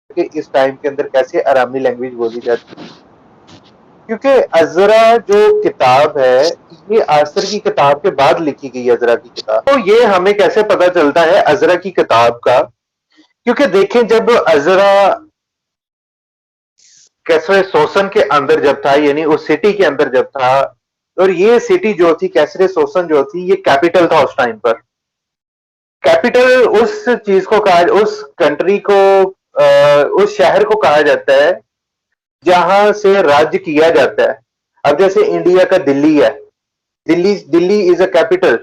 कि इस टाइम के अंदर कैसे अरामी लैंग्वेज बोली जाती है। क्योंकि अजरा जो किताब है, ये आसर की किताब के बाद लिखी गई अजरा की किताब। तो ये हमें कैसे पता चलता है अजरा की किताब का? क्योंकि देखें, जब अजरा कैसरे सोसन के अंदर जब था, यानी उस सिटी के अंदर जब था, और ये सिटी जो थी कैसरे सोसन जो थी, ये कैपिटल था उस टाइम पर। कैपिटल उस चीज को कहा, उस कंट्री को, उस शहर को कहा जाता है जहां से राज्य किया जाता है। अब जैसे इंडिया का दिल्ली है, Delhi Delhi is a capital,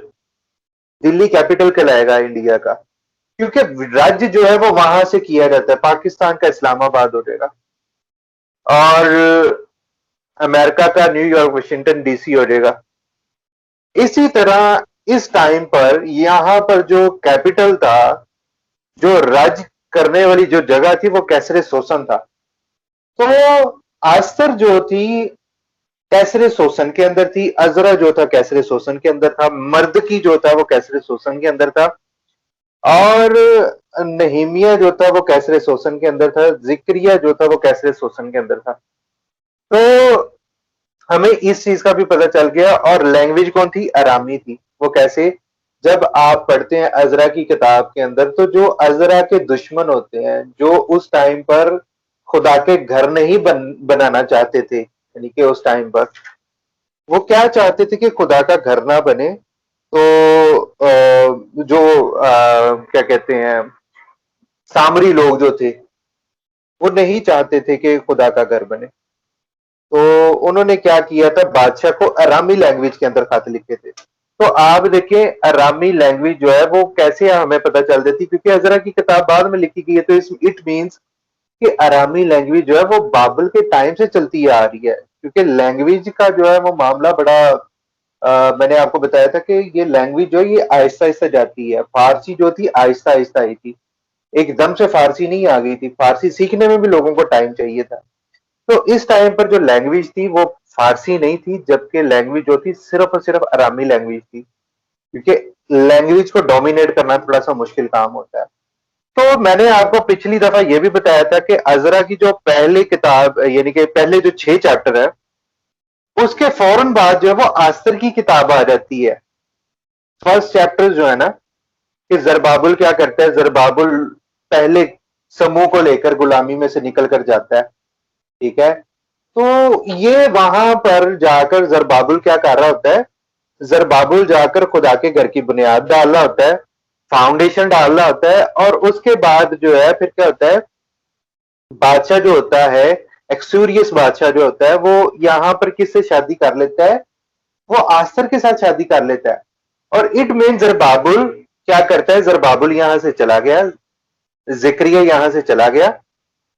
Delhi capital कहलाएगा इंडिया का, क्योंकि राज्य जो है वो वहां से किया जाता है। पाकिस्तान का इस्लामाबाद हो जाएगा, और अमेरिका का न्यूयॉर्क वाशिंगटन डीसी हो जाएगा। इसी तरह इस टाइम पर यहां पर जो कैपिटल था, जो राज्य करने वाली जो जगह थी, वो कैसरे सोसन था। तो आस्तर जो थी कैसरे सोसन के अंदर थी, अजरा जो था कैसरे सोसन के अंदर था, मर्द की जो था वो कैसरे सोसन के अंदर था, और नहीमिया जो था वो कैसरे सोसन के अंदर था, जिक्रिया जो था वो कैसरे सोसन के अंदर था। तो हमें इस चीज का भी पता चल गया। और लैंग्वेज कौन थी? अरामी थी। वो कैसे? जब आप पढ़ते हैं अजरा की किताब के अंदर, तो जो अजरा के दुश्मन होते हैं, जो उस टाइम पर खुदा के घर नहीं बनाना चाहते थे, यानी कि उस टाइम पर वो क्या चाहते थे कि खुदा का घर ना बने, तो जो क्या कहते हैं, सामरी लोग जो थे, वो नहीं चाहते थे कि खुदा का घर बने। तो उन्होंने क्या किया था, बादशाह को अरामी लैंग्वेज के अंदर खत लिखे थे। तो आप देखें, अरामी लैंग्वेज जो है वो कैसे हमें पता चल जाती, क्योंकि अजरा की किताब बाद में लिखी गई है। तो इट मीन्स कि अरामी लैंग्वेज जो है वो बाबल के टाइम से चलती आ रही है। क्योंकि लैंग्वेज का जो है वो मामला बड़ा, मैंने आपको बताया था कि ये लैंग्वेज जो है ये आहिस्ता आहिस्ता जाती है। फारसी जो थी आहिस्ता आहिस्ता आई थी, एकदम से फारसी नहीं आ गई थी। फारसी सीखने में भी लोगों को टाइम चाहिए था। तो इस टाइम पर जो लैंग्वेज थी वो फारसी नहीं थी, जबकि लैंग्वेज जो थी सिर्फ और सिर्फ अरामी लैंग्वेज थी। क्योंकि लैंग्वेज को डोमिनेट करना थोड़ा सा मुश्किल काम होता है। तो मैंने आपको पिछली दफा यह भी बताया था कि अजरा की जो पहली किताब, यानी कि पहले जो 6 चैप्टर है, उसके फौरन बाद जो है वो आस्तर की किताब आ जाती है। फर्स्ट चैप्टर जो है ना, कि जरबाबुल क्या करता है, जरबाबुल पहले समूह को लेकर गुलामी में से निकल कर जाता है। ठीक है, तो ये वहां पर जाकर जरबाबुल क्या कर रहा होता है, जरबाबुल जाकर खुदा के घर की बुनियाद डाल रहा होता है, फाउंडेशन डाल रहा होता है। और उसके बाद जो है फिर क्या होता है, बादशाह जो होता है, एक्सूरियस बादशाह जो होता है, वो यहाँ पर किससे शादी कर लेता है? वो आस्तर के साथ शादी कर लेता है। और इट मीन जरबाबुल क्या करता है, जरबाबुल यहां से चला गया, जिक्रिया यहां से चला गया।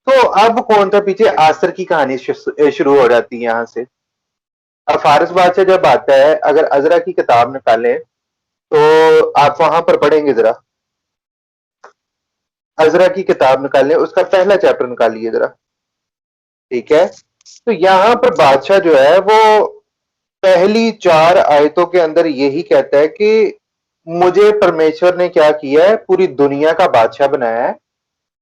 तो अब कौन था पीछे? आस्तर की कहानी शुरू हो जाती है यहां से। अब फारस बादशाह जब आता है, अगर अजरा की किताब निकालें तो आप वहां पर पढ़ेंगे जरा, अजरा की किताब निकालें, उसका पहला चैप्टर निकालिए जरा। ठीक है, तो यहां पर बादशाह जो है वो पहली 4 आयतों के अंदर यही कहता है कि मुझे परमेश्वर ने क्या किया है, पूरी दुनिया का बादशाह बनाया है,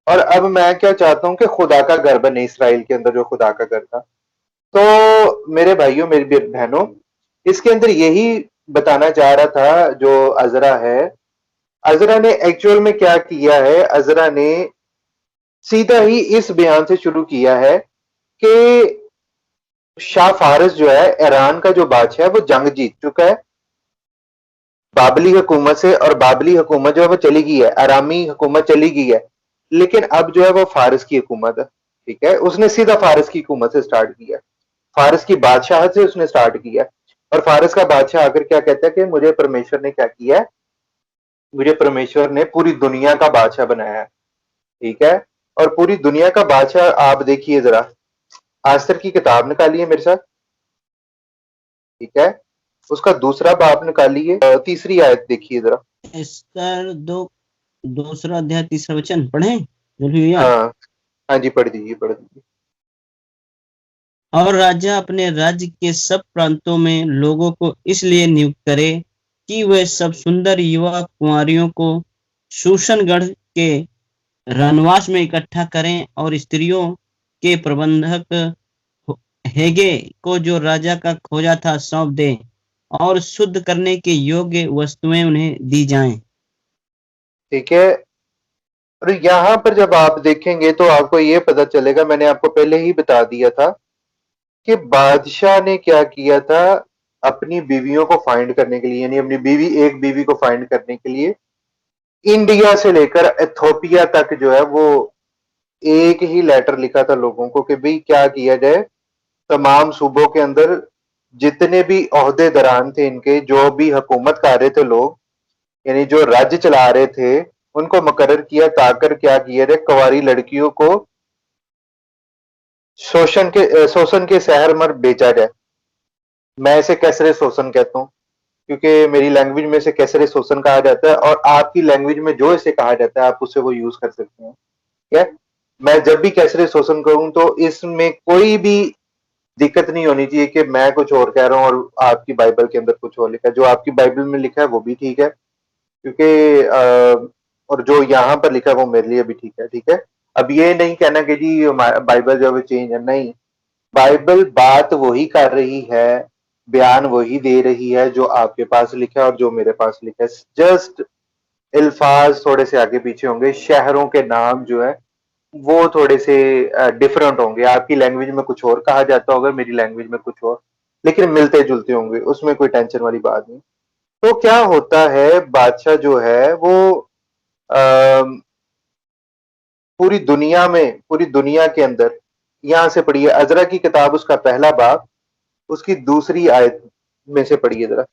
और अब मैं क्या चाहता हूं कि खुदा का घर बने इसराइल के अंदर, जो खुदा का घर था। तो मेरे भाइयों, मेरी बहनों, इसके अंदर यही बताना चाह रहा था जो अजरा है। अजरा ने एक्चुअल में क्या किया है, अजरा ने सीधा ही इस बयान से शुरू किया है कि शाह फारस जो है, ईरान का जो बादशाह है, वो जंग जीत चुका है बाबली हुकूमत से, और बाबली हुकूमत जो है वो चली गई है, आरामी हुकूमत चली गई है। लेकिन अब जो है वो फारस की हुकूमत है। ठीक है, उसने सीधा फारस की हुकूमत से स्टार्ट किया, फारस की बादशाह से उसने स्टार्ट किया। और फारस का बादशाह आकर क्या कहता है कि मुझे परमेश्वर ने क्या किया है, मुझे परमेश्वर ने पूरी दुनिया का बादशाह बनाया है। ठीक है, और पूरी दुनिया का बादशाह आप देखिए जरा, आस्तर की किताब निकालिए मेरे साथ। ठीक है, उसका दूसरा बाब निकालिए, तीसरी आयत देखिए जरा। एस्तर दो दूसरा अध्याय तीसरा वचन पढ़े भैया। हाँ, हाँ जी, पढ़ दीजिए, पढ़ दीजिए। और राजा अपने राज्य के सब प्रांतों में लोगों को इसलिए नियुक्त करे कि वे सब सुंदर युवा कुंवारियों को शूशनगढ़ के रनवास में इकट्ठा करें और स्त्रियों के प्रबंधक हेगे को जो राजा का खोजा था सौंप दें और शुद्ध करने के योग्य वस्तुएं उन्हें दी जाएं। ठीक है। और यहाँ पर जब आप देखेंगे तो आपको ये पता चलेगा, मैंने आपको पहले ही बता दिया था कि बादशाह ने क्या किया था अपनी बीवियों को फाइंड करने के लिए, यानी अपनी बीवी, एक बीवी को फाइंड करने के लिए इंडिया से लेकर इथोपिया तक जो है वो एक ही लेटर लिखा था लोगों को कि भाई क्या किया जाए, तमाम सूबों के अंदर जितने भी ओहदेदारान थे, इनके जो भी हुकूमत कर रहे थे लोग, यानी जो राज्य चला रहे थे, उनको मुकर्रर किया ताकर क्या किया जाए, कुंवारी लड़कियों को शोषण के शहर में बेचा जाए। मैं इसे कैसरे शोषण कहता हूँ क्योंकि मेरी लैंग्वेज में इसे कैसरे शोषण कहा जाता है, और आपकी लैंग्वेज में जो इसे कहा जाता है आप उसे वो यूज कर सकते हैं। क्या, मैं जब भी कैसरे शोषण करूं तो इसमें कोई भी दिक्कत नहीं होनी चाहिए कि मैं कुछ और कह रहा हूं और आपकी बाइबल के अंदर कुछ और लिखा है। जो आपकी बाइबल में लिखा है वो भी ठीक है, क्योंकि और जो यहाँ पर लिखा है वो मेरे लिए भी ठीक है। ठीक है, अब ये नहीं कहना कि जी बाइबल जो है चेंज है, नहीं, बाइबल बात वही कर रही है, बयान वही दे रही है जो आपके पास लिखा है और जो मेरे पास लिखा है। जस्ट अल्फाज थोड़े से आगे पीछे होंगे, शहरों के नाम जो है वो थोड़े से डिफरेंट होंगे। आपकी लैंग्वेज में कुछ और कहा जाता होगा, मेरी लैंग्वेज में कुछ और, लेकिन मिलते जुलते होंगे, उसमें कोई टेंशन वाली बात नहीं। तो क्या होता है, बादशाह जो है वो अम, पूरी दुनिया के अंदर, यहां से पढ़िए अजरा की किताब, उसका पहला बाब, उसकी दूसरी आयत में से पढ़िए जरा।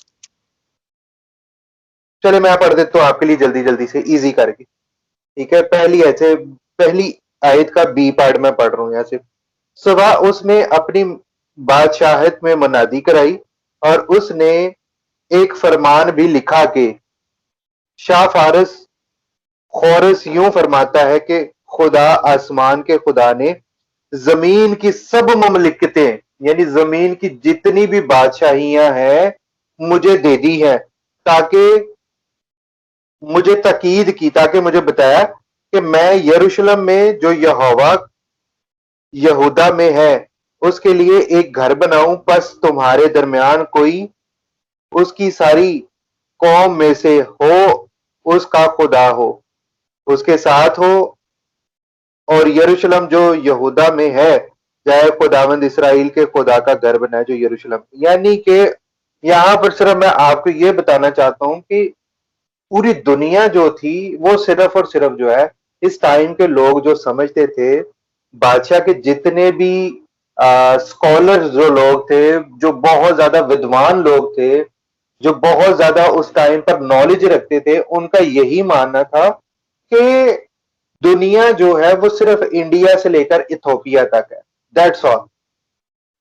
चले मैं पढ़ देता हूँ आपके लिए जल्दी जल्दी से, इजी करके। ठीक है, पहली आयत का बी पार्ट में पढ़ रहा हूँ यहाँ से। सुबह उसने अपनी बादशाहत में मुनादी कराई और उसने एक फरमान भी लिखा कि शाह फारस खोरस यूं फरमाता है कि खुदा आसमान के खुदा ने जमीन की सब ममलिकतें, यानी जमीन की जितनी भी बादशाहियां हैं, मुझे दे दी है, ताकि मुझे ताकीद की, ताकि मुझे बताया कि मैं यरूशलेम में जो यहोवा यहूदा में है उसके लिए एक घर बनाऊं, बस तुम्हारे दरमियान कोई उसकी सारी कौम में से हो, उसका खुदा हो, उसके साथ हो, और यरूशलेम जो यहूदा में है चाहे खुदावंद इसराइल के खुदा का घर बनाए जो यरूशलेम। यानी कि यहाँ पर सिर्फ मैं आपको ये बताना चाहता हूँ कि पूरी दुनिया जो थी वो सिर्फ और सिर्फ जो है, इस टाइम के लोग जो समझते थे, बादशाह के जितने भी स्कॉलर्स जो लोग थे, जो बहुत ज्यादा विद्वान लोग थे, जो बहुत ज्यादा उस टाइम पर नॉलेज रखते थे, उनका यही मानना था कि दुनिया जो है वो सिर्फ इंडिया से लेकर इथोपिया तक है, दैट्स ऑल।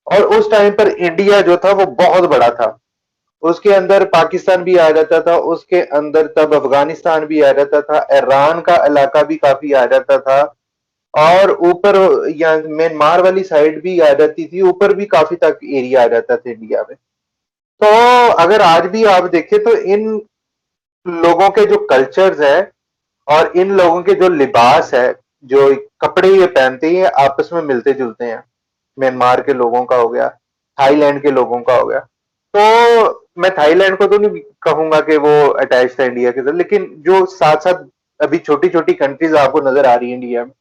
और उस टाइम पर इंडिया जो था वो बहुत बड़ा था, उसके अंदर पाकिस्तान भी आ जाता था, उसके अंदर तब अफगानिस्तान भी आ जाता था, ईरान का इलाका भी काफी आ जाता था, और ऊपर या म्यांमार वाली साइड भी आ जाती थी, ऊपर भी काफी तक एरिया आ जाता था इंडिया में। तो अगर आज भी आप देखें तो इन लोगों के जो कल्चर्स है और इन लोगों के जो लिबास है, जो कपड़े ये पहनते हैं, आपस में मिलते जुलते हैं। म्यांमार के लोगों का हो गया, थाईलैंड के लोगों का हो गया। तो मैं थाईलैंड को तो नहीं कहूंगा कि वो अटैच था इंडिया के साथ, लेकिन जो साथ साथ अभी छोटी छोटी कंट्रीज आपको नजर आ रही है इंडिया में,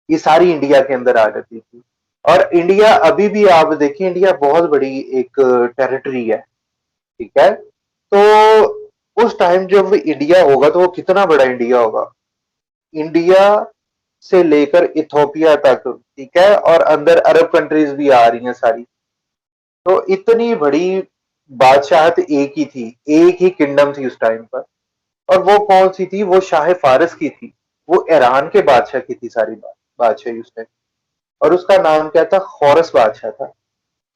ये सारी इंडिया के अंदर आ जाती थी। और इंडिया अभी भी आप देखिए, इंडिया बहुत बड़ी एक टेरिटरी है। ठीक है, तो उस टाइम जब इंडिया होगा तो वो कितना बड़ा इंडिया होगा, इंडिया से लेकर इथोपिया तक। ठीक है, और अंदर अरब कंट्रीज भी आ रही हैं सारी। तो इतनी बड़ी बादशाहत एक ही थी, एक ही किंगडम थी उस टाइम पर। और वो कौन सी थी, वो शाह फारस की थी, वो ईरान के बादशाह की थी सारी बादशाही उस टाइम। और उसका नाम क्या था, खोरस बादशाह था।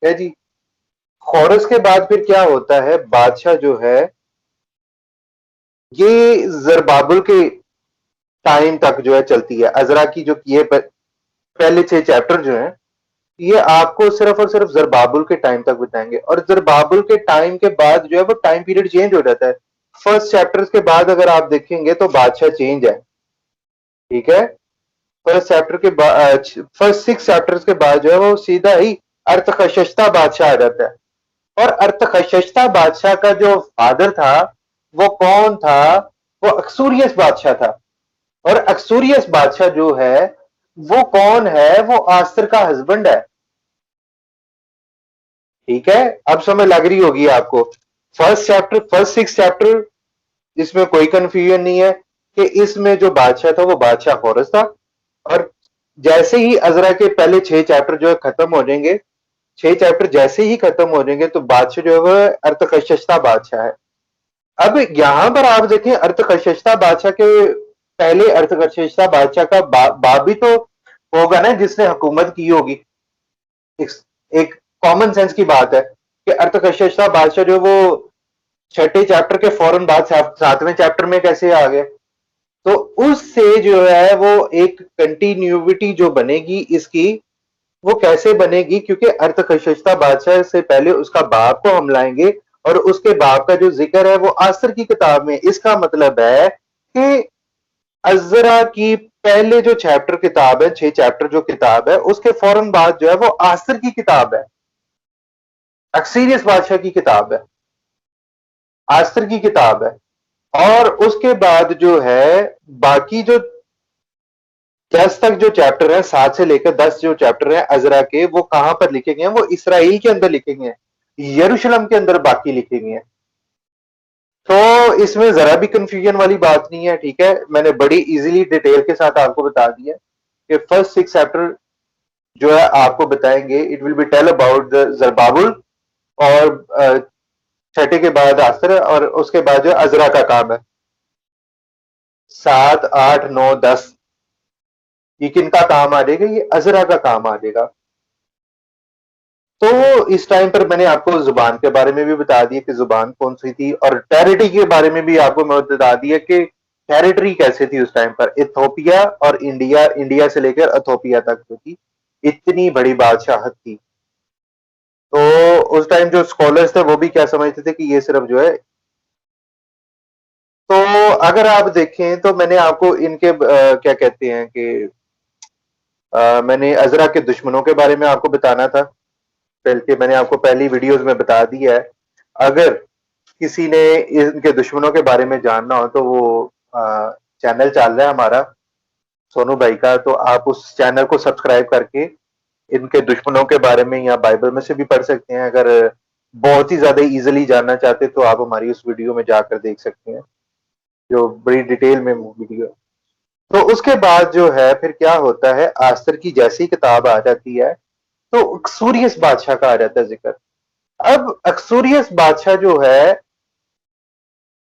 है जी। खोरस के बाद फिर क्या होता है, बादशाह जो है ये जरबाबुल के टाइम तक जो है चलती है। अजरा की जो ये पहले 6 चैप्टर जो है, ये आपको सिर्फ और सिर्फ जरबाबुल के टाइम तक बताएंगे। और जरबाबुल के टाइम के बाद जो है वो टाइम पीरियड चेंज हो जाता है। फर्स्ट चैप्टर्स के बाद अगर आप देखेंगे तो बादशाह चेंज है। ठीक है। फर्स्ट चैप्टर के बाद, फर्स्ट 6 चैप्टर्स के बाद जो है वो सीधा ही अर्थकशस्ता बादशाह आ जाता है। और अर्थकशस्ता बादशाह का जो फादर था वो कौन था? वो अक्सूरियस बादशाह था। और अक्सूरियस बादशाह जो है वो कौन है? वो आस्तर का हस्बैंड है। ठीक है, अब समझ लग रही होगी आपको। फर्स्ट चैप्टर, फर्स्ट 6 चैप्टर, इसमें कोई कंफ्यूजन नहीं है कि इसमें जो बादशाह था वो बादशाह होरस था। और जैसे ही अजरा के पहले 6 चैप्टर जो है खत्म हो जाएंगे, 6 चैप्टर जैसे ही खत्म हो जाएंगे तो बादशाह जो है वह अर्थकशस्ता बादशाह है। अब यहां पर आप देखें, अर्थकशस्ता बादशाह के पहले अर्थकशस्ता बादशाह का बाप भी तो होगा ना जिसने हुकूमत की होगी। एक, एक कॉमन सेंस की बात है कि अर्थकशस्ता बादशाह जो वो छठे चैप्टर के फौरन बाद 7वें चैप्टर में कैसे आ गए? तो उससे जो है वो एक कंटिन्यूटी जो बनेगी इसकी, वो कैसे बनेगी? क्योंकि अर्थकशस्ता बादशाह से पहले उसका बाप को हम लाएंगे और उसके बाप का जो जिक्र है वो आसर की किताब में। इसका मतलब है कि अजरा की पहले जो चैप्टर किताब है, 6 चैप्टर जो किताब है, उसके फौरन बाद जो है वो आसर की किताब है, अक्सीरियस बादशाह की किताब है, आस्तर की किताब है। और उसके बाद जो है बाकी जो 10 तक जो चैप्टर है, 7 से लेकर 10 जो चैप्टर है अजरा के, वो कहां पर लिखे गए हैं? वो इसराइल के अंदर लिखे गए हैं, यरूशलेम के अंदर बाकी लिखे गए हैं। तो इसमें जरा भी कंफ्यूजन वाली बात नहीं है। ठीक है, मैंने बड़ी इजीली डिटेल के साथ आपको बता दिया कि फर्स्ट 6 चैप्टर जो है आपको बताएंगे, it will be tell about the जरबाबुल, और छठे के बाद आस्तर, और उसके बाद जो अजरा का काम है। 7, 8, 9, 10 ये किनका काम आ जाएगा? ये अजरा का काम आ जाएगा। तो इस टाइम पर मैंने आपको जुबान के बारे में भी बता दिया कि जुबान कौन सी थी, और टेरिटरी के बारे में भी आपको मैं बता दिया कि टेरिटरी कैसे थी उस टाइम पर। इथोपिया और इंडिया, इंडिया से लेकर इथोपिया तक जो थी, इतनी बड़ी बादशाहत थी। तो उस टाइम जो स्कॉलर्स थे वो भी क्या समझते थे कि ये सिर्फ जो है, तो अगर आप देखें तो मैंने आपको इनके क्या कहते हैं कि मैंने अजरा के दुश्मनों के बारे में आपको बताना था, बल्कि मैंने आपको पहली वीडियोस में बता दिया है। अगर किसी ने इनके दुश्मनों के बारे में जानना हो तो वो चैनल चल रहा है हमारा सोनू भाई का, तो आप उस चैनल को सब्सक्राइब करके इनके दुश्मनों के बारे में या बाइबल में से भी पढ़ सकते हैं। अगर बहुत ही ज्यादा इजीली जानना चाहते तो आप हमारी उस वीडियो में जाकर देख सकते हैं, जो बड़ी डिटेल में वीडियो। तो उसके बाद जो है फिर क्या होता है, आस्तर की जैसी किताब आ जाती है तो अक्सूरियस बादशाह का आ जाता है जिक्र। अब अक्सूरियस बादशाह जो है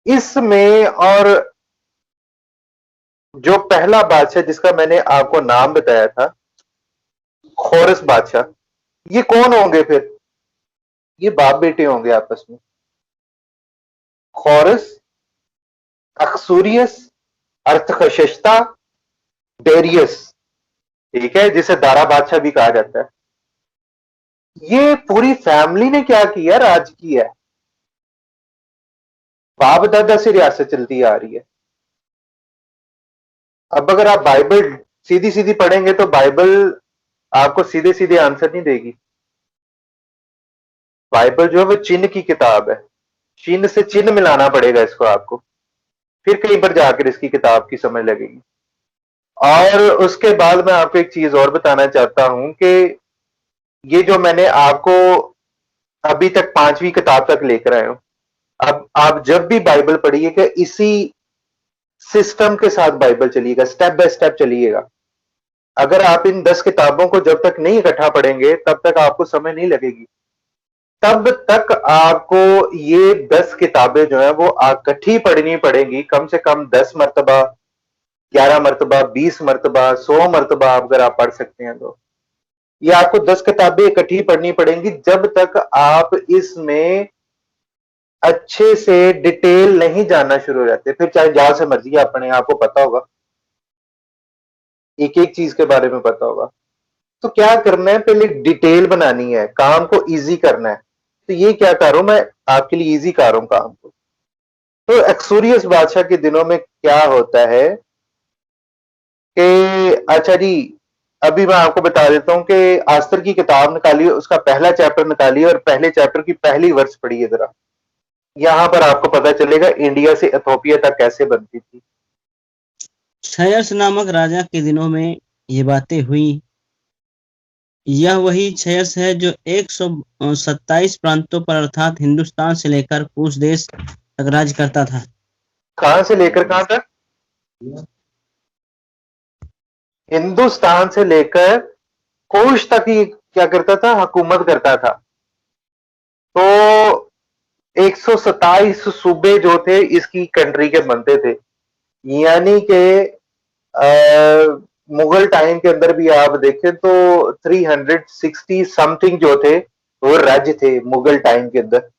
इसमें, और जो पहला बादशाह जिसका मैंने आपको नाम बताया था, खोरस बादशाह, ये कौन होंगे फिर? ये बाप बेटे होंगे आपस में, खोरस, अक्सूरियस, अर्थकशस्ता, डेरियस। ठीक है, जिसे दारा बादशाह भी कहा जाता है। ये पूरी फैमिली ने क्या किया? राज किया है। बाप दादा से रियासत चलती आ रही है। अब अगर आप बाइबल सीधी सीधी पढ़ेंगे तो बाइबल आपको सीधे सीधे आंसर नहीं देगी। बाइबल जो है वो चिन्ह की किताब है, चिन्ह से चिन्ह मिलाना पड़ेगा इसको आपको, फिर कहीं पर जाकर इसकी किताब की समझ लगेगी। और उसके बाद मैं आपको एक चीज और बताना चाहता हूं कि ये जो मैंने आपको अभी तक 5वीं किताब तक लेकर आया हूं, अब आप जब भी बाइबल पढ़िएगा इसी सिस्टम के साथ बाइबल चलिएगा, स्टेप बाय स्टेप चलिएगा। अगर आप इन 10 किताबों को जब तक नहीं इकट्ठा पढ़ेंगे तब तक आपको समझ नहीं लगेगी। तब तक आपको ये 10 किताबें जो है वो इकट्ठी पढ़नी पड़ेगी, कम से कम 10 मरतबा, 11 मरतबा, 20 मरतबा, 100 मरतबा अगर आप पढ़ सकते हैं तो। ये आपको 10 किताबें इकट्ठी पढ़नी पड़ेंगी जब तक आप इसमें अच्छे से डिटेल नहीं जानना शुरू हो जाते। फिर चाहे जहां से मर्जी आप पढ़ें, आपको पता होगा, एक एक चीज के बारे में पता होगा। तो क्या करना है, पहले डिटेल बनानी है, काम को इजी करना है। तो ये क्या कर रहा हूं मैं, आपके लिए इजी कर रहा हूं काम को। तो एक्सूरियस बादशाह के दिनों में क्या होता है कि अच्छा जी, अभी मैं आपको बता देता हूँ कि आस्तर की किताब निकालिए, उसका पहला चैप्टर निकालिए और पहले चैप्टर की पहली वर्स पढ़िए जरा। यहाँ पर आपको पता चलेगा इंडिया से इथोपिया तक कैसे बनती थी। क्षयर्ष नामक राजा के दिनों में ये बातें हुई। यह वही क्षयर्ष है जो 127 प्रांतों पर अर्थात हिंदुस्तान से लेकर कुछ देश तक राज करता था। कहां से लेकर कहां तक? हिंदुस्तान से लेकर कोश तक ही क्या करता था? हुकूमत करता था। तो 127 सूबे जो थे इसकी कंट्री के बनते थे। यानी कि मुगल टाइम के अंदर भी आप देखें तो 360 समथिंग जो थे वो राज्य थे मुगल टाइम के अंदर।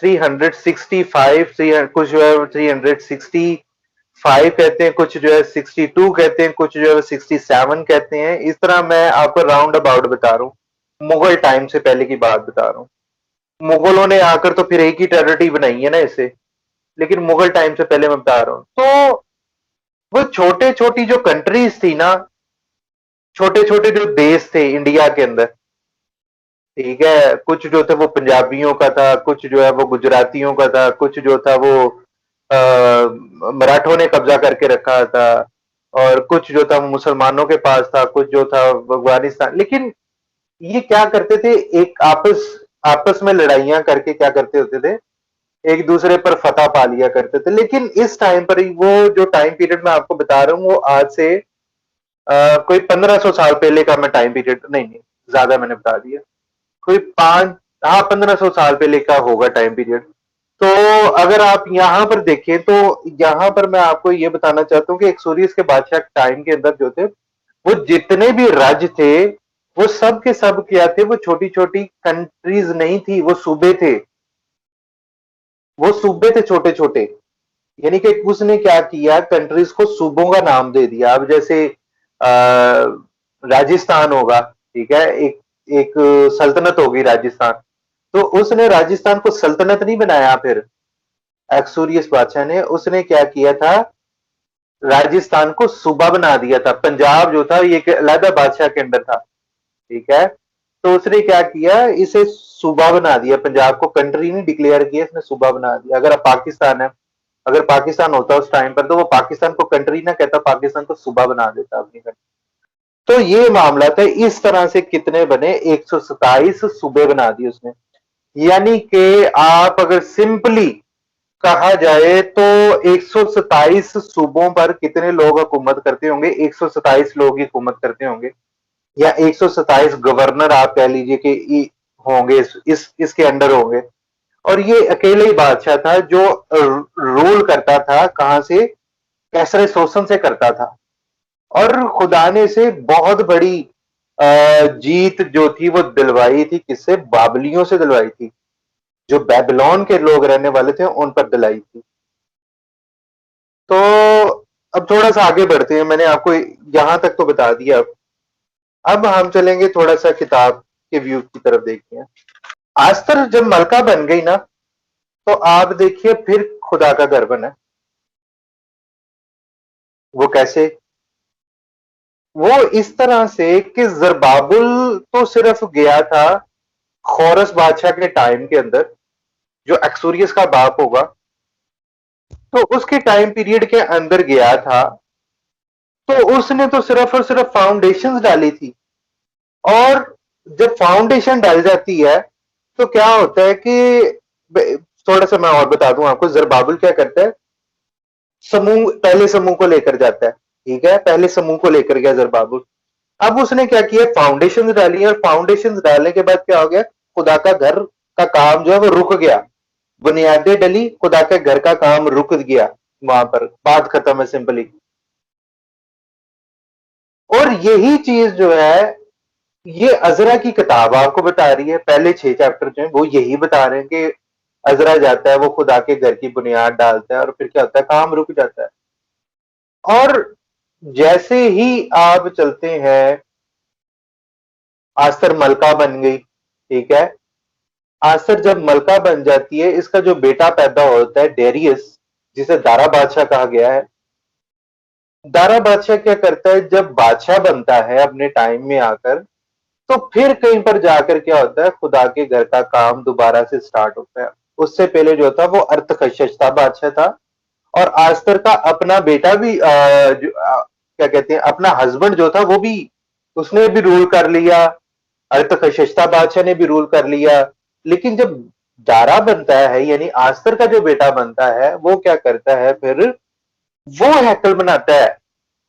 365 कुछ जो है 365 कहते हैं, कुछ जो है 62 कहते हैं, कुछ जो है 67 कहते हैं। इस तरह मैं आपको राउंड अबाउट बता रहा हूँ, मुगल टाइम से पहले की बात बता रहा हूँ। मुगलों ने आकर तो फिर एक ही टेरिटरी बनाई है ना इसे, लेकिन मुगल टाइम से पहले मैं बता रहा हूँ। तो वो छोटे छोटी जो कंट्रीज थी ना, छोटे छोटे जो देश थे इंडिया के अंदर, ठीक है, कुछ जो थे वो पंजाबियों का था, कुछ जो है वो गुजरातियों का था, कुछ जो था वो मराठों ने कब्जा करके रखा था, और कुछ जो था वो मुसलमानों के पास था, कुछ जो था अफगानिस्तान। लेकिन ये क्या करते थे, एक आपस आपस में लड़ाइयां करके क्या करते होते थे, एक दूसरे पर फतह पा लिया करते थे। लेकिन इस टाइम पर ही वो जो टाइम पीरियड मैं आपको बता रहा हूँ वो आज से कोई 1500 साल पहले का मैं टाइम पीरियड नहीं, ज्यादा मैंने बता दिया, कोई 5, हाँ 1500 साल पहले का होगा टाइम पीरियड। तो अगर आप यहाँ पर देखें तो यहाँ पर मैं आपको ये बताना चाहता हूँ कि एक्सोरियस के बादशाह टाइम के अंदर जो थे वो जितने भी राज्य थे वो सब के सब क्या थे, वो छोटी छोटी कंट्रीज नहीं थी, वो सूबे थे। वो सूबे थे छोटे छोटे। यानी कि उसने क्या किया, कंट्रीज को सूबों का नाम दे दिया। अब जैसे राजस्थान होगा, ठीक है, एक एक सल्तनत होगी राजस्थान, तो उसने राजस्थान को सल्तनत नहीं बनाया। फिर एक्सोरियस बादशाह ने उसने क्या किया था, राजस्थान को सूबा बना दिया था। पंजाब जो था ये एक अलहदा बादशाह के अंडर था, ठीक है। तो उसने क्या किया, इसे सूबा बना दिया, पंजाब को कंट्री नहीं डिक्लेयर किया, इसने सूबा बना दिया। अगर अब पाकिस्तान है, अगर पाकिस्तान होता उस टाइम पर तो वो पाकिस्तान को कंट्री ना कहता, पाकिस्तान को सूबा बना देता अपनी कंट्री। तो ये मामला था। इस तरह से कितने बने, 127 सूबे बना दिए उसने। यानी कि आप अगर सिंपली कहा जाए तो 127 सूबों पर कितने लोग हुकूमत करते होंगे? 127 लोग ही हुकूमत करते होंगे, या 127 गवर्नर आप कह लीजिए कि होंगे, इसके अंडर होंगे। और ये अकेले ही बादशाह था जो रूल करता था, कहां से? कैसरे शोषण से करता था। और खुदा ने से बहुत बड़ी जीत जो थी वो दिलवाई थी, किससे? बाबलियों से दिलवाई थी, जो बेबीलोन के लोग रहने वाले थे उन पर दिलाई थी। तो अब थोड़ा सा आगे बढ़ते हैं, मैंने आपको यहां तक तो बता दिया। अब हम चलेंगे थोड़ा सा किताब के व्यू की तरफ देखते हैं। आस्तर जब मलका बन गई ना, तो आप देखिए फिर खुदा का घर बना। वो कैसे? वो इस तरह से कि जरबाबुल तो सिर्फ गया था खोरस बादशाह के टाइम के अंदर, जो एक्सोरियस का बाप होगा, तो उसके टाइम पीरियड के अंदर गया था। तो उसने तो सिर्फ और सिर्फ फाउंडेशन डाली थी। और जब फाउंडेशन डाल जाती है तो क्या होता है कि थोड़ा सा मैं और बता दूं आपको, जरबाबुल क्या करता है, समूह, पहले समूह को लेकर जाता है, ठीक है, पहले समूह को लेकर गया जरबाबुल। अब उसने क्या किया, फाउंडेशन डाली, और फाउंडेशन डालने के बाद क्या हो गया, खुदा का घर का काम जो है वो रुक गया। बुनियादें डली, खुदा के घर का काम रुक गया, वहां पर बात खत्म है सिंपली। और यही चीज जो है, ये अजरा की किताब आपको बता रही है, पहले 6 चैप्टर जो है वो यही बता रहे हैं कि अजरा जाता है, वो खुदा के घर की बुनियाद डालता है, और फिर क्या होता है, काम रुक जाता है। और जैसे ही आप चलते हैं, आस्तर मलका बन गई, ठीक है। आस्तर जब मलका बन जाती है, इसका जो बेटा पैदा होता है डेरियस, जिसे दारा बादशाह कहा गया है, दारा बादशाह क्या करता है, जब बादशाह बनता है अपने टाइम में आकर, तो फिर कहीं पर जाकर क्या होता है, खुदा के घर का काम दोबारा से स्टार्ट होता है। उससे पहले जो था वो अर्थखशस था, बादशाह था। और आस्तर का अपना बेटा भी क्या कहते हैं, अपना हस्बैंड जो था वो भी, उसने भी रूल कर लिया। अर्थखशस्ता बादशाह ने भी रूल कर लिया। लेकिन जब दारा बनता है, यानी आस्तर का जो बेटा बनता है, वो क्या करता है फिर, वो हैकल बनाता है।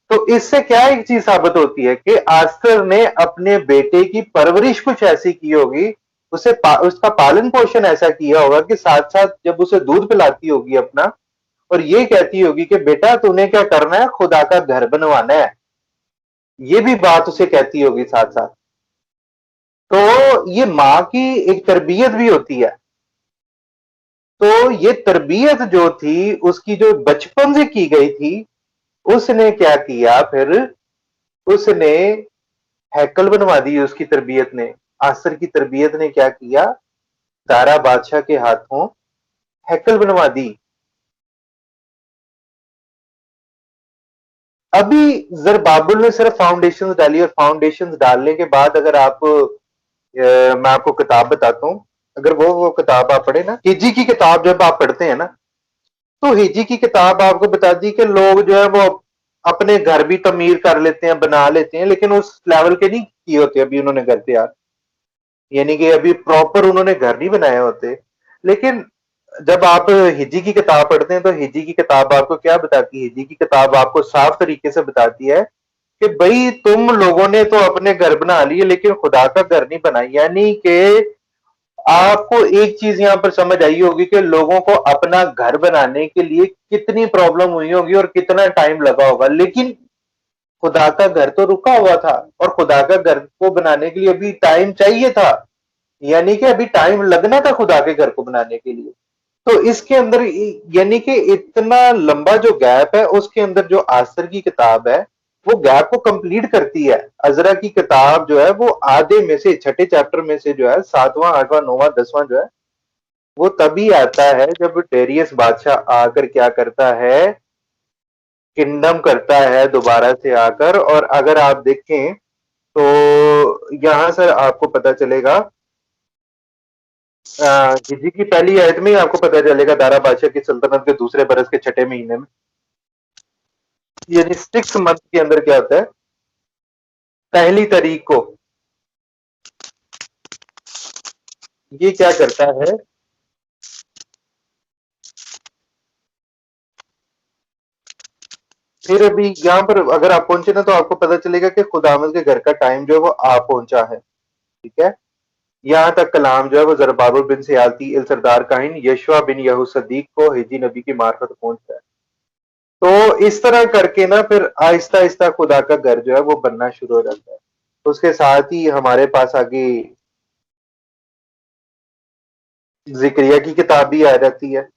तो इससे क्या एक चीज साबित होती है कि आस्तर ने अपने बेटे की परवरिश कुछ ऐसी की होगी, उसका पालन पोषण ऐसा किया होगा कि साथ साथ जब उसे दूध पिलाती होगी अपना, और ये कहती होगी कि बेटा तूने क्या करना है, खुदा का घर बनवाना है, ये भी बात उसे कहती होगी साथ साथ। तो ये माँ की एक तरबियत भी होती है। तो ये तरबियत जो थी उसकी, जो बचपन से की गई थी, उसने क्या किया फिर, उसने हैकल बनवा दी उसकी तरबियत ने। आसर की तरबियत ने क्या किया, दारा बादशाह के हाथों हैकल बनवा दी। अभी जरबाबुल ने सिर्फ फाउंडेशन डाली, और फाउंडेशन डालने के बाद अगर आप मैं आपको किताब बताता हूँ, अगर वो किताब आप पढ़े ना, हिजी की किताब जब आप पढ़ते हैं ना, तो हिजी की किताब आपको बताती है कि लोग जो है वो अपने घर भी तमीर कर लेते हैं, बना लेते हैं, लेकिन उस लेवल के नहीं किए होते अभी उन्होंने घर तैयार, यानी कि अभी प्रॉपर उन्होंने घर नहीं बनाए होते। लेकिन जब आप हिजी की किताब पढ़ते हैं, तो हिजी की किताब आपको क्या बताती है, हिजी की किताब आपको साफ तरीके से बताती है कि भाई तुम लोगों ने तो अपने घर बना लिए, लेकिन खुदा का घर नहीं बना। यानी कि आपको एक चीज यहां पर समझ आई होगी कि लोगों को अपना घर बनाने के लिए कितनी प्रॉब्लम हुई होगी और कितना टाइम लगा होगा, लेकिन खुदा का घर तो रुका हुआ था, और खुदा का घर को बनाने के लिए अभी टाइम चाहिए था, यानी कि अभी टाइम लगना था खुदा के घर को बनाने के लिए। तो इसके अंदर यानी कि इतना लंबा जो गैप है, उसके अंदर जो आसर की किताब है वो गैप को कंप्लीट करती है। अजरा की किताब जो है वो आधे में से, छठे चैप्टर में से जो है, सातवां आठवां नौवां दसवां जो है, वो तभी आता है जब डेरियस बादशाह आकर क्या करता है, किंगडम करता है दोबारा से आकर। और अगर आप देखें तो यहां से आपको पता चलेगा, हिजी की पहली आयत में ही आपको पता चलेगा, दारा बादशाह की सल्तनत के दूसरे बरस के छठे महीने में, यानी 6 मंथ के अंदर क्या होता है, पहली तारीख को ये क्या करता है, फिर अभी यहाँ पर अगर आप पहुंचे ना, तो आपको पता चलेगा कि खुदावंद के घर का टाइम जो है वो आ पहुंचा है। ठीक है, यहाँ तक कलाम जो है वो जरबाबुल बिन सियालती इल सरदार काहिन यशवा बिन यहू सदीक को हिजी नबी की मार्फत पहुंचता है। तो इस तरह करके ना फिर आहिस्ता आहिस्ता खुदा का घर जो है वो बनना शुरू हो जाता है। उसके साथ ही हमारे पास आगे जिक्रिया की किताब भी आ जाती है,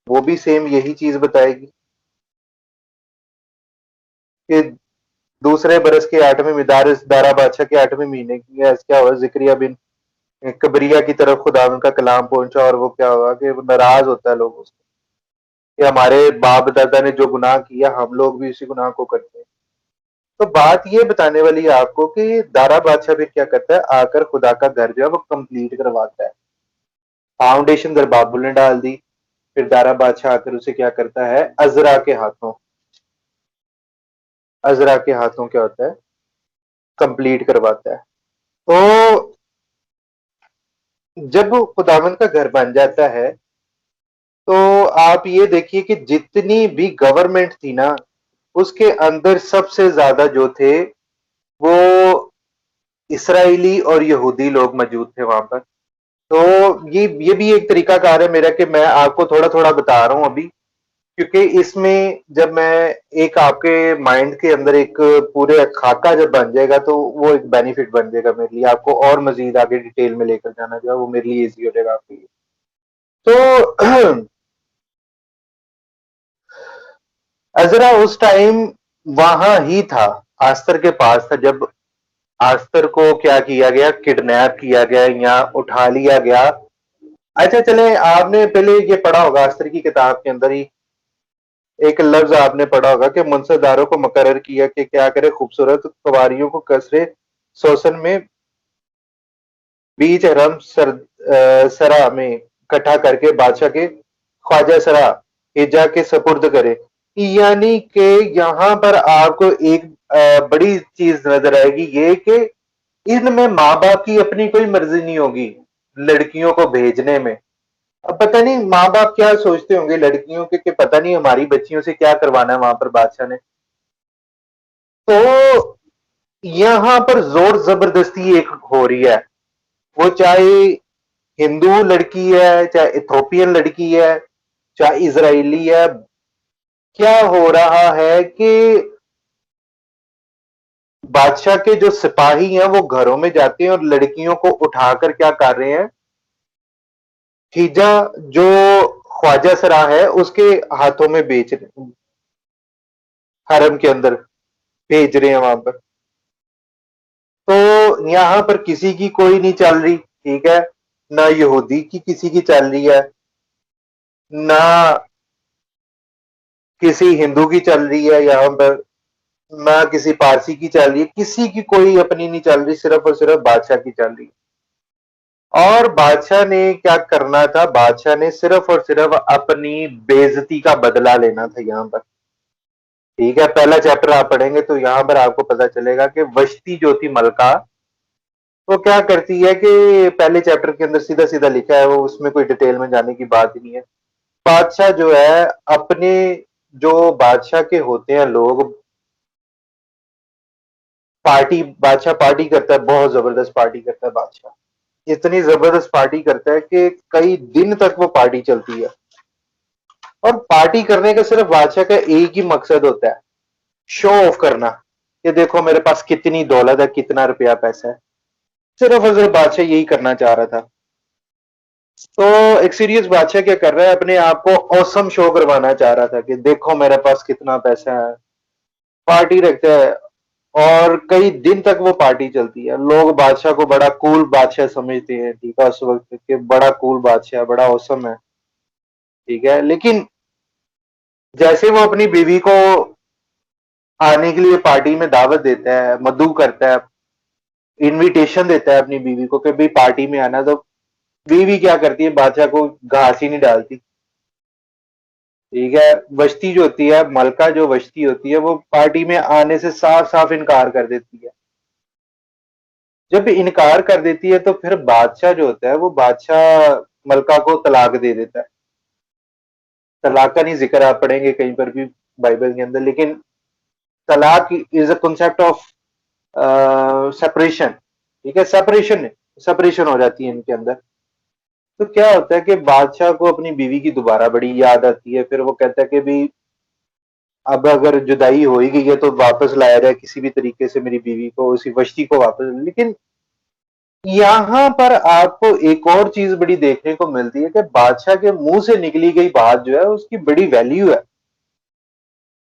वो भी सेम यही चीज बताएगी कि दूसरे बरस के 8वें मिदारिस दारा बादशाह के 8वें महीने की है, क्या हुआ, जिक्रिया बिन कबरिया की तरफ खुदा का कलाम पहुंचा, और वो क्या हुआ कि वो नाराज होता है लोगों से कि हमारे बाप दादा ने जो गुनाह किया, हम लोग भी उसी गुनाह को करते हैं। तो बात ये बताने वाली है आपको कि दारा बादशाह फिर क्या करता है, आकर खुदा का घर जो है वो कंप्लीट करवाता है। फाउंडेशन जरबाबुल ने डाल दी, फिर दारा बादशाह आकर उसे क्या करता है, अजरा के हाथों क्या होता है, कंप्लीट करवाता है। तो जब खुदावंद का घर बन जाता है, तो आप ये देखिए कि जितनी भी गवर्नमेंट थी ना, उसके अंदर सबसे ज्यादा जो थे वो इसराइली और यहूदी लोग मौजूद थे वहां पर। तो ये भी एक तरीका कार है मेरा कि मैं आपको थोड़ा थोड़ा बता रहा हूं अभी, क्योंकि इसमें जब मैं एक आपके माइंड के अंदर एक पूरे खाका जब बन जाएगा, तो वो एक बेनिफिट बन जाएगा मेरे लिए, आपको और मजीद आगे डिटेल में लेकर जाना जो है वो मेरे लिए इजी हो जाएगा आपके लिए। तो अजरा उस टाइम वहां ही था, आस्तर के पास था, जब आस्तर को क्या किया गया, किडनैप किया गया या उठा लिया गया। अच्छा चले, आपने पहले ये पढ़ा होगा आस्तर की किताब के अंदर ही एक लफ्ज आपने पढ़ा होगा कि मुंसदारों को मुकर्रर किया कि क्या करे खूबसूरत कवारियों को कसरे शोषण में बीच सरा में इकट्ठा करके बादशाह के ख्वाजा सरा हिजा के सपुर्द करे। यानी कि यहाँ पर आपको एक बड़ी चीज नजर आएगी ये कि इनमें माँ बाप की अपनी कोई मर्जी नहीं होगी लड़कियों को भेजने में। अब पता नहीं माँ बाप क्या सोचते होंगे लड़कियों के कि पता नहीं हमारी बच्चियों से क्या करवाना है वहां पर बादशाह ने। तो यहाँ पर जोर जबरदस्ती एक हो रही है, वो चाहे हिंदू लड़की है, चाहे इथोपियन लड़की है, चाहे इजरायली है। क्या हो रहा है कि बादशाह के जो सिपाही हैं वो घरों में जाते हैं और लड़कियों को उठाकर क्या कर रहे हैं, हिजा जो ख्वाजा सरा है उसके हाथों में बेच रहे, हरम के अंदर भेज रहे हैं वहां पर। तो यहाँ पर किसी की कोई नहीं चल रही, ठीक है, ना यहूदी की किसी की चल रही है, ना किसी हिंदू की चल रही है यहाँ पर, ना किसी पारसी की चल रही है, किसी की कोई अपनी नहीं चल रही, सिर्फ और सिर्फ बादशाह की चल रही है। और बादशाह ने क्या करना था, बादशाह ने सिर्फ और सिर्फ अपनी बेइज्जती का बदला लेना था यहाँ पर। ठीक है, पहला चैप्टर आप पढ़ेंगे तो यहाँ पर आपको पता चलेगा कि वश्ती जो थी मलका वो क्या करती है कि पहले चैप्टर के अंदर सीधा सीधा लिखा है, वो उसमें कोई डिटेल में जाने की बात ही नहीं है। बादशाह जो है अपने, जो बादशाह के होते हैं लोग, पार्टी, बादशाह पार्टी करता है, बहुत जबरदस्त पार्टी करता है बादशाह। इतनी जबरदस्त पार्टी करता है कि कई दिन तक वो पार्टी चलती है। और पार्टी करने का सिर्फ बादशाह का एक ही मकसद होता है, शो ऑफ करना, कि देखो मेरे पास कितनी दौलत है, कितना रुपया पैसा है। सिर्फ और सिर्फ बादशाह यही करना चाह रहा था। तो एक सीरियस बादशाह क्या कर रहा है, अपने आप को औसम शो करवाना चाह रहा था कि देखो मेरे पास कितना पैसा है, पार्टी रखता है। और कई दिन तक वो पार्टी चलती है, लोग बादशाह को बड़ा कूल बादशाह समझते हैं, ठीक है, उस वक्त के बड़ा कूल बादशाह, बड़ा औसम है, ठीक है। लेकिन जैसे वो अपनी बीवी को आने के लिए पार्टी में दावत देता है, मदऊ करता है, इनविटेशन देता है अपनी बीवी को कि भाई पार्टी में आना, तो बीवी क्या करती है, बादशाह को घास ही नहीं डालती, ठीक है। वश्ती जो होती है, मलका जो वश्ती होती है, वो पार्टी में आने से साफ साफ इनकार कर देती है। जब इनकार कर देती है तो फिर बादशाह जो होता है वो बादशाह मलका को तलाक दे देता है। तलाक का नहीं जिक्र आप पढ़ेंगे कहीं पर भी बाइबल के अंदर, लेकिन तलाक is a concept of separation, ठीक है, सेपरेशन, सेपरेशन हो जाती है इनके अंदर। तो क्या होता है कि बादशाह को अपनी बीवी की दोबारा बड़ी याद आती है, फिर वो कहता है कि भाई अब अगर जुदाई हो ही गई है तो वापस लाया जाए किसी भी तरीके से मेरी बीवी को, उसी वश्ती को वापस। लेकिन यहाँ पर आपको एक और चीज बड़ी देखने को मिलती है कि बादशाह के मुंह से निकली गई बात जो है उसकी बड़ी वैल्यू है।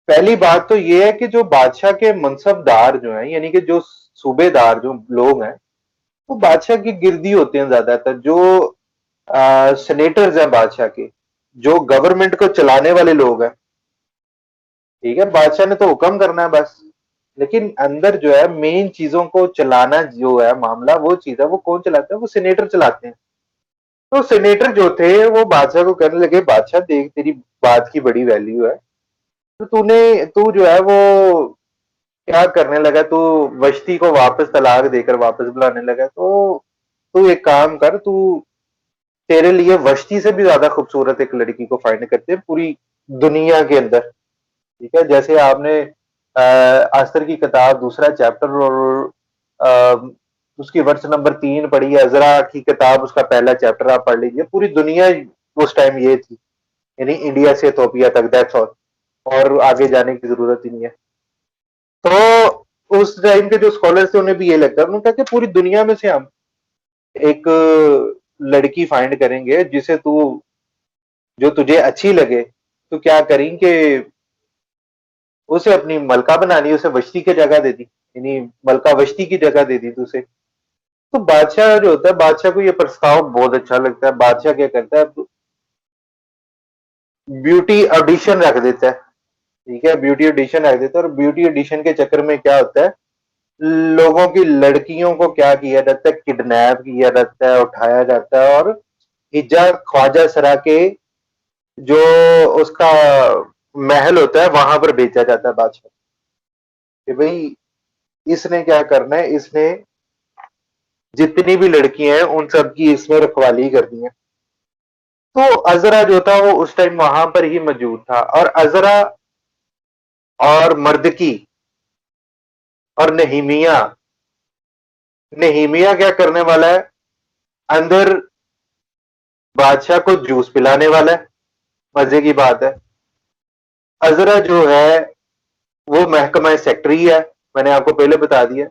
पहली बात तो ये है कि जो बादशाह के मनसबदार जो हैं, यानी कि जो सूबेदार जो लोग हैं, वो बादशाह की गिरदी होते हैं ज्यादातर, जो सेनेटर्स हैं बादशाह के, जो गवर्नमेंट को चलाने वाले लोग हैं, ठीक है। बादशाह ने तो हुक्म करना है बस, लेकिन अंदर जो है मेन चीजों को चलाना जो है मामला, वो चीज है वो कौन चलाता है, वो सेनेटर चलाते हैं। तो सेनेटर जो थे वो बादशाह को कहने लगे, बादशाह देख तेरी बात की बड़ी वैल्यू है, तो तू जो है वो क्या करने लगा, तू वश्ती को वापस तलाक देकर वापस बुलाने लगा। तो तू एक काम कर, तू, तेरे लिए वश्ती से भी ज्यादा खूबसूरत एक लड़की को फाइंड करते हैं पूरी दुनिया के अंदर, ठीक है। जैसे आपने अस्तर की किताब दूसरा चैप्टर और उसकी वर्ष नंबर 3 पढ़ी है, अजरा की किताब उसका पहला चैप्टर आप पढ़ लीजिए, पूरी दुनिया उस टाइम ये थी, यानी इंडिया से इथोपिया तक, दैट्स ऑल, और आगे जाने की जरूरत ही नहीं है। तो उस टाइम के जो स्कॉलर्स थे उन्हें भी ये लगता है, उन्होंने कहा कि पूरी दुनिया में से हम एक लड़की फाइंड करेंगे जिसे तू, जो तुझे अच्छी लगे, तो क्या करेंगे, उसे अपनी मलका बना ली, उसे वश्ती की जगह दे दी, यानी मलका वश्ती की जगह दे दी उसे। तो बादशाह जो होता है, बादशाह को ये प्रस्ताव बहुत अच्छा लगता है। बादशाह क्या करता है, ब्यूटी ऑडिशन रख देता है, ठीक है, ब्यूटी एडिशन रख देते हैं। और ब्यूटी एडिशन के चक्कर में क्या होता है, लोगों की लड़कियों को क्या किया जाता है, किडनैप किया जाता है, उठाया जाता है और हिजा ख्वाजा सरा के जो उसका महल होता है वहां पर बेचा जाता है बादशाह, कि भाई इसने क्या करना है, इसने जितनी भी लड़कियां हैं उन सब की इसमें रखवाली करनी है। तो अजरा जो था वो उस टाइम वहां पर ही मौजूद था, और अजरा और मर्दकी और नहीमिया, नहीमिया क्या करने वाला है, अंदर बादशाह को जूस पिलाने वाला है। मजे की बात है, अजरा जो है वो महकमा सेक्रेटरी है, मैंने आपको पहले बता दिया।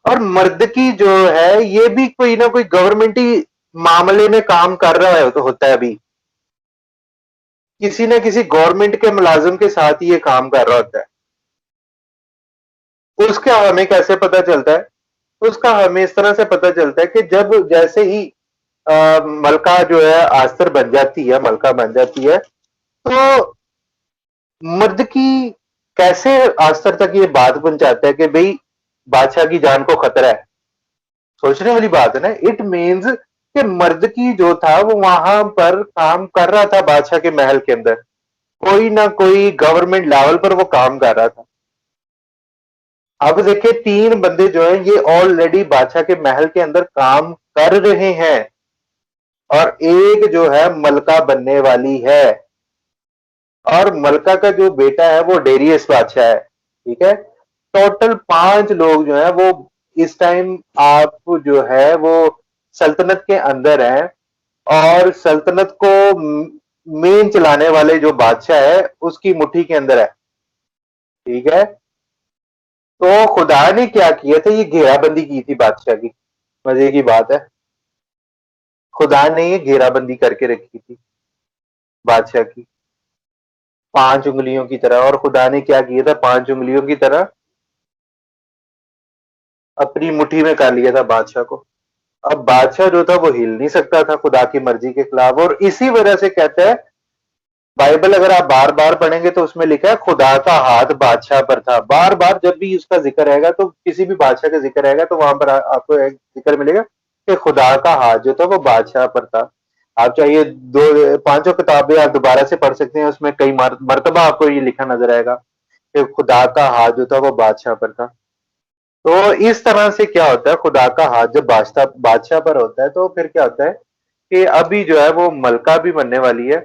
और मर्दकी जो है ये भी कोई ना कोई गवर्नमेंटी मामले में काम कर रहा है, तो होता है अभी किसी न किसी गवर्नमेंट के मुलाजिम के साथ ही ये काम कर रहा होता है। उसका हमें कैसे पता चलता है, उसका हमें इस तरह से पता चलता है कि जब जैसे ही मलका जो है आस्तर बन जाती है, मलका बन जाती है, तो मर्द की कैसे आस्तर तक ये बात पहुंचाता है कि भाई बादशाह की जान को खतरा है। सोचने वाली बात है ना, इट मीन्स कि मर्द की जो था वो वहां पर काम कर रहा था बादशाह के महल के अंदर, कोई ना कोई गवर्नमेंट लेवल पर वो काम कर रहा था। अब देखिए तीन बंदे जो है ये ऑलरेडी बादशाह के महल के अंदर काम कर रहे हैं, और एक जो है मलका बनने वाली है, और मलका का जो बेटा है वो डेरियस बादशाह है। ठीक है, टोटल 5 लोग जो है वो इस टाइम आप जो है वो सल्तनत के अंदर हैं, और सल्तनत को मेन चलाने वाले जो बादशाह है उसकी मुट्ठी के अंदर है। ठीक है, तो खुदा ने क्या किया था, ये घेराबंदी की थी बादशाह की। मजे की बात है, खुदा ने ये घेराबंदी करके रखी थी बादशाह की 5 उंगलियों की तरह। और खुदा ने क्या किया था, 5 उंगलियों की तरह अपनी मुट्ठी में कर लिया था बादशाह को। अब बादशाह जो था वो हिल नहीं सकता था खुदा की मर्जी के खिलाफ, और इसी वजह से कहता है बाइबल अगर आप बार बार पढ़ेंगे तो उसमें लिखा है खुदा का हाथ बादशाह पर था। बार बार जब भी उसका जिक्र रहेगा, तो किसी भी बादशाह का जिक्र रहेगा, तो वहां पर आपको एक जिक्र मिलेगा कि खुदा का हाथ जो था वो बादशाह पर था। आप चाहिए दो 5 किताबें आप दोबारा से पढ़ सकते हैं, उसमें कई मर्तबा आपको ये लिखा नजर आएगा कि खुदा का हाथ जो था वो बादशाह पर था। तो इस तरह से क्या होता है, खुदा का हाथ जब बादशाह बादशाह पर होता है, तो फिर क्या होता है कि अभी जो है वो मलका भी बनने वाली है,